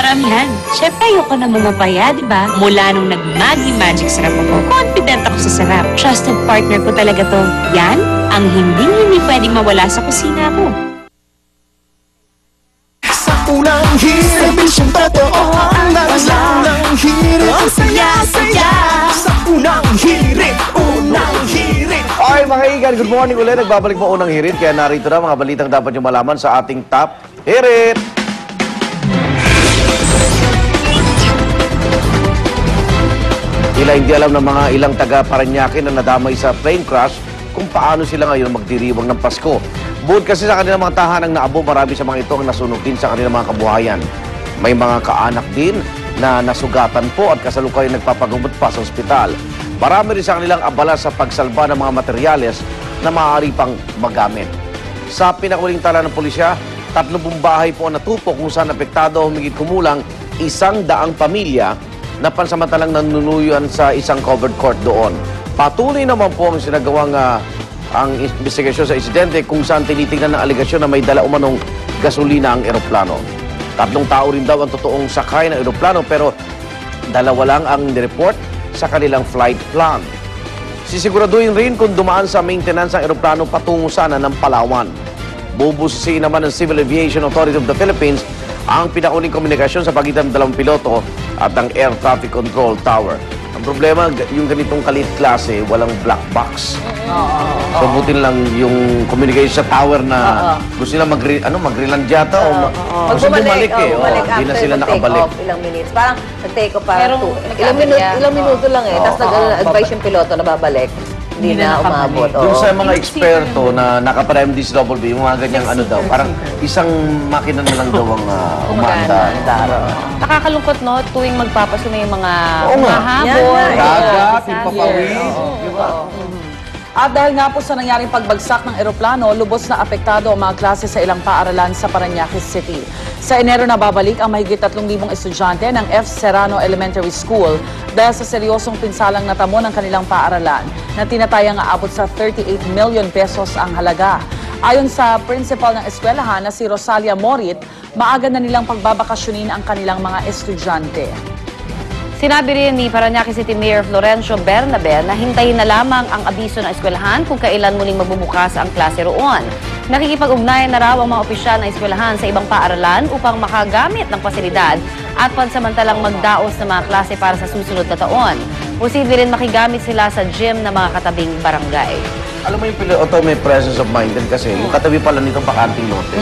maramihan. Siyempre, ayoko na mamapaya, di ba? Mula nung nag-Magic Sarap ako, confident ako sa sarap. Trusted partner ko talaga to. Yan ang hindi pwedeng mawala sa kusina ko. Sa unang hirit, serbisyong totoo ang lalaslang ng hirit. Ang saya-saya. Sa unang hirit, unang hirit. Okay mga kaibigan, good morning ulit. Nagbabalik po unang hirit. Kaya narito na mga balitang dapat nyo malaman sa ating top hirit. Tila hindi alam ng mga ilang taga Parañaque na nadamay sa plane crash kung paano sila ngayon magdiriwang ng Pasko. Bukod kasi sa kanilang mga tahanang naabo, marami sa mga ito ang nasunog din sa kanilang mga kabuhayan. May mga kaanak din na nasugatan po at kasalukuyan nagpapagamot pa sa ospital. Marami rin sa kanilang abala sa pagsalba ng mga materyales na maaari pang magamit. Sa pinakuling tala ng pulisya, 30 bahay po ang natupok kung saan apektado o humigit kumulang 100 pamilya na pansamantalang nanunuyuan sa isang covered court doon. Patuloy naman po ang sinagawang ang investigasyon sa insidente kung saan tinitingnan ng aligasyon na may dala umanong gasolina ang eroplano. 3 tao rin daw ang totoong sakay ng eroplano pero 2 lang ang nireport sa kanilang flight plan. Sisiguraduhin rin kung dumaan sa maintenance ang eroplano patungo sana ng Palawan. Bubusisin naman ng Civil Aviation Authority of the Philippines ang pinakuling komunikasyon sa pagitan ng 2 piloto at ang Air Traffic Control Tower. Ang problema, yung ganitong kalit klase, walang black box. So, buti lang yung communication sa tower na gusto nila mag-reland yata o gusto bumalik eh. Hindi na sila nakabalik. Ilang minutes. Parang nag-take off para ilang minuto lang eh. Tapos nag-advise yung piloto na babalik. Hindi na umabot. Doon sa mga eksperto na naka-MDSWB, yung mga ganyang ano daw, parang isang makina na lang daw ang umaandar. Nakakalungkot, no? Tuwing magpapaso na yung mga mahabol. Dagat, yung papawin. At dahil nga po sa nangyaring pagbagsak ng eroplano, lubos na apektado ang mga klase sa ilang paaralan sa Parañaque City. Sa Enero na babalik ang mahigit 3,000 estudyante ng F. Serrano Elementary School dahil sa seryosong pinsalang natamo ng kanilang paaralan na tinatayang aabot sa 38 million pesos ang halaga. Ayon sa principal ng eskwelahan na si Rosalia Morit, maaga na nilang pagbabakasyonin ang kanilang mga estudyante. Sinabi rin ni Parañaque City Mayor Florencio Bernabe na hintayin na lamang ang abiso ng eskwelahan kung kailan muling magbubukas ang klase roon. Nakikipag-ugnayan na raw ang mga opisyal ng eskwelahan sa ibang paaralan upang makagamit ng pasilidad at pansamantalang magdaos ng mga klase para sa susunod na taon. Posible rin makigamit sila sa gym ng mga katabing barangay. Alam mo yung piloto may presence of mind din kasi yung katabi pala nitong bakanting lote.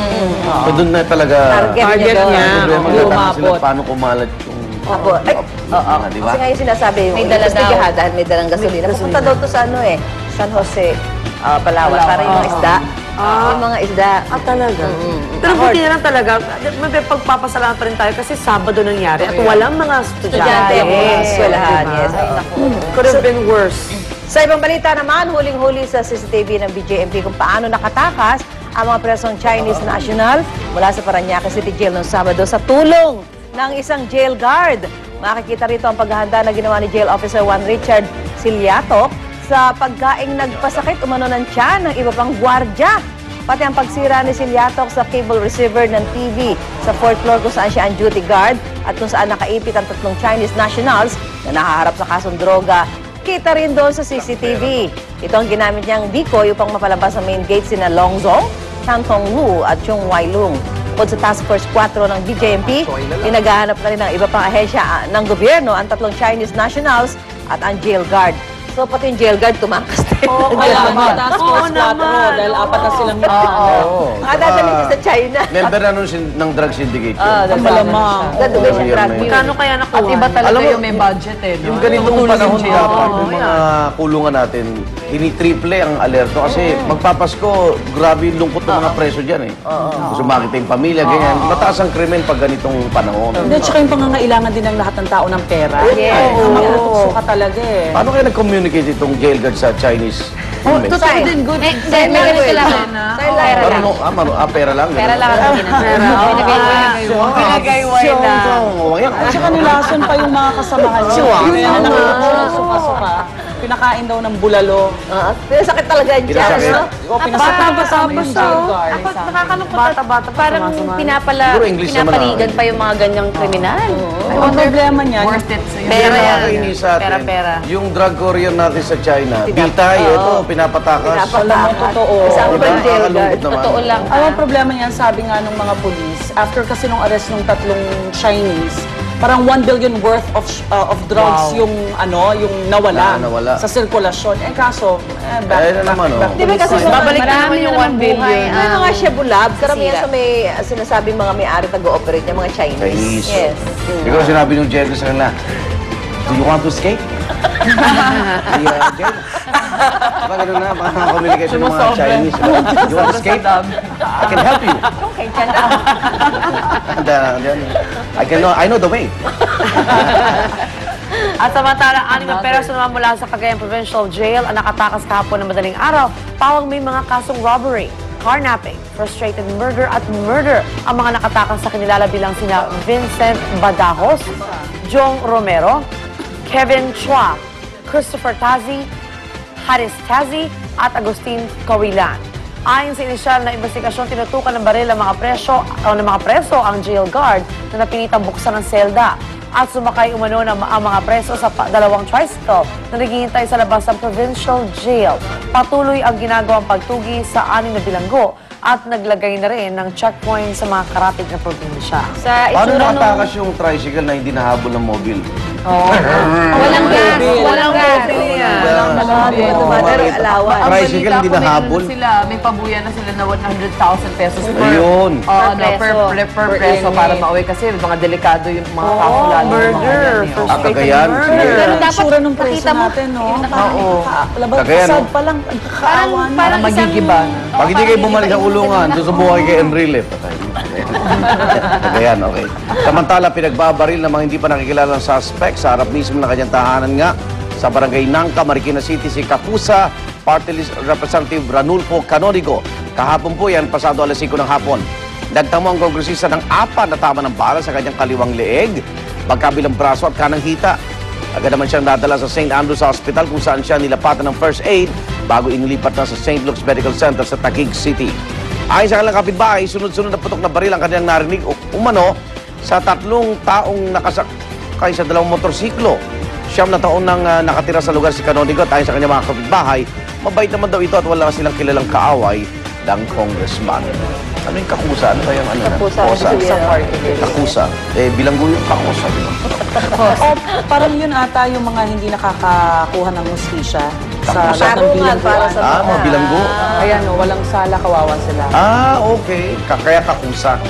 So doon na talaga target niya. Problema sila paano kumalat yung Opo. Ay, oo. Diba? Kasi ngayon sinasabi, may dala daw. dahil may dalang gasolina. Pupunta daw to sa San Jose, Palawan. Para yung mga isda. Yung mga isda. Talaga. Pero buti na lang talaga, may pagpapasalaan pa rin tayo kasi Sabado nangyari at walang mga estudyante. Eskwelahan, yes. Ay, naku. Could have been worse. Sa ibang balita naman, huling-huli sa CCTV ng BJMP kung paano nakatakas ang mga presong Chinese national mula sa Parañaque City Jail noong Sabado sa tulong ng isang jail guard. Makikita rito ang paghahanda na ginawa ni Jail Officer Juan Richard Siliatok sa pagkaing nagpasakit umano ng tiyan ng iba pang gwardya. Pati ang pagsira ni Siliatok sa cable receiver ng TV sa 4th floor kung saan siya ang duty guard at kung saan nakaipit ang 3 Chinese nationals na nahaharap sa kasong droga. Kita rin doon sa CCTV. Ito ang ginamit niyang decoy upang mapalabas sa main gate sina Long Zong, Tan Tong Wu at Chung Wai Lung. Bukod sa Task Force 4 ng BJMP, pinaghahanap na rin ng iba pang ahensya ng gobyerno ang 3 Chinese nationals at ang jail guard. So, pati yung jail guard tumakas din. Oo, kaya mga Task Force 4 dahil 4 na silang Nakadadalhin ka sa China. member na nun ng drug syndicate. malamang. Gadugay siya drug. Magkano kaya nakuha? At iba talaga Alam mo, yung may budget eh. No? Yung ganitong panahon dapat, yung mga kulungan natin, ini-triple ang alerto kasi magpapasko, grabe yung lungkot ng mga preso dyan eh. Gusto makita yung pamilya, ganyan. Mataas ang krimen pag ganitong panahon. Hindi, tsaka yung pangangailangan din ng lahat ng tao ng pera. Yes. Makutukso ka talaga eh. Paano kaya nag-communicate itong jail guard sa Chinese inmates? Totoo din, good. May ganito sila. Pera lang. Pera lang ang ginagawa. Pinagayway na. At saka nilason pa yung mga kasamahan niya. Yun na nakakasuka-suka. pinakain daw ng bulalo. Pinasakit talaga dyan, Pinasakit. no? O, pinasakit kasama yung jail guard. Bata-bata pa. Parang Siguro English naman pinapaligan ang- pa yung mga ganyang kriminal. Ang problema niyan, Pera yan. Nakakainis sa atin. Pera. Yung drug courier natin sa China, bitay, ito, pinapatakas. alam mo, totoo. Kasama pa yung jail guard. Nakakalungkot naman. Totoo lang. Ang problema niyan, sabi nga ng mga polis, after kasi nung arrest ng tatlong Chinese, parang 1 billion worth of drugs yung nawala, nawala. sa sirkulasyon. Eh kaso, Ayun na naman, oh. Di ba kasi Babalik na Marami naman yung na 1 billion. may mga Shebulab, karamihan sira. sa may sinasabing mga may-ari nag-ooperate niya, mga Chinese. Chinese. Yes. Siguro sinabi ng Jerry sa kanila, do you want to escape? Jerry. Baka gano'n na, baka communication ng mga Chinese. Do you want to escape? I can help you. Okay, dyan na. And, I know the way. At samantala, 6 na peraso naman mula sa Cagayan Provincial Jail ang nakatakas kahapon ng madaling araw. Pawang may mga kasong robbery, carnapping, frustrated murder at murder ang mga nakatakas sa kinilala bilang sina Vincent Badajos, Jong Romero, Kevin Chua, Christopher Tazi, Haris Tazi at Agustin Cawilan. Ayon sa inisyal na investigasyon, tinutukan ng baril ng mga preso ang jail guard na napilitang buksan ng selda at sumakay umano ang mga preso sa dalawang tricycle na naghihintay sa labas ng provincial jail. Patuloy ang ginagawang pagtugi sa 6 na bilanggo at naglagay na rin ng checkpoint sa mga karatig na probinsya. Sa Paano itsura nung... nakatakas yung tricycle na hindi nahabol ng mobile? Walang gas. Walang gas. Mother, alawan. Tricycle hindi nahabol? Sila, may pabuya na sila na 100,000 pesos per Ayun. per preso para mauwi kasi mga delikado yung mga kaso lalo. Murder, Cagayan. Sige. Pero dapat Sura ng preso nakita mo, natin, no? Oo. Labag Cagayan, kasad no? pa lang, kaawa na. parang magigiba. Pag hindi kayo bumalik sa kulungan, susubukan kay Enrile. Patay. Cagayan, okay. Samantala, pinagbabaril ng mga hindi pa nakikilalang suspect sa harap mismo ng kanyang tahanan nga sa barangay Nangka, Marikina City, si Kapusa Party List Representative Ranulfo Canonigo. Kahapon po yan, pasado alas 5 ng hapon. Nagtamo ang kongresista ng 4 na tama ng bala sa kanyang kaliwang leeg, magkabilang braso at kanang hita. Agad naman siyang nadala sa St. Andrews Hospital kung saan siya nilapatan ng first aid bago inilipat na sa St. Luke's Medical Center sa Taguig City. Ayon sa kanilang kapitbahay, sunod-sunod na putok na baril ang kanyang narinig umano sa 3 taong nakasakay sa 2 motorsiklo. 9 na taon nang nakatira sa lugar si Canonigo at ayon sa kanyang mga kapitbahay, mabait naman daw ito at wala silang kilalang kaaway ng congressman. Ano yung kakusa? Ano ba yung ano? Kakusa. Kakusa. Bilanggo yung kakusa. Di ba? O, parang yun ata yung mga hindi nakakakuha ng hustisya sa Kapusa. lahat ng bilanggo. Para sa Mga bilanggo. Ayan, no, walang sala, kawawa sila. Okay. Kaya kakusa.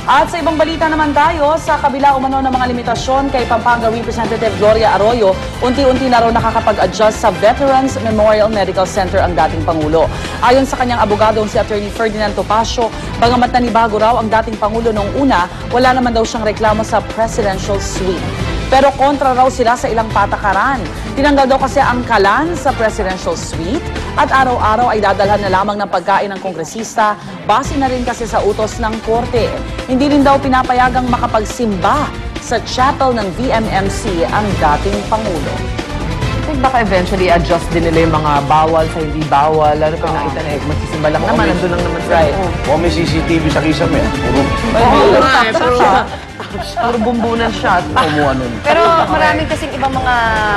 At sa ibang balita naman tayo, sa kabila umano ng mga limitasyon kay Pampanga Representative Gloria Arroyo, unti-unti na raw nakakapag-adjust sa Veterans Memorial Medical Center ang dating Pangulo. Ayon sa kanyang abogadong si Attorney Ferdinand Topacio, bagamat nanibago raw ang dating Pangulo noong una, wala naman daw siyang reklamo sa Presidential Suite. Pero kontra raw sila sa ilang patakaran. Tinanggal daw kasi ang kalan sa Presidential Suite at araw-araw ay dadalhan na lamang ng pagkain ng kongresista, base na rin kasi sa utos ng korte. Hindi rin daw pinapayagang makapagsimba sa chapel ng VMMC ang dating Pangulo. I think baka eventually adjust din nila yung mga bawal sa hindi bawal. Lalo pag nakita na magsisimba lang naman, nandun lang naman sila. O may CCTV sa kisame. Puro bumbunan siya. Kumuha nun. Pero maraming kasing ibang mga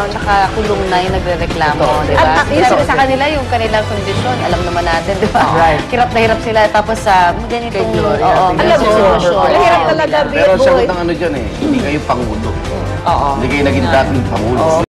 nakakulong na yung nagre-reklamo, di ba? Kasi sa kanila yung kanilang kondisyon, alam naman natin, di ba? Right. Hirap na hirap sila, tapos sa ganitong, Alam mo, sitwasyon. mahirap talaga, Pero boy. sagot ang ano dyan hindi kayo Pangulo. Hindi kayo naging dating Pangulo.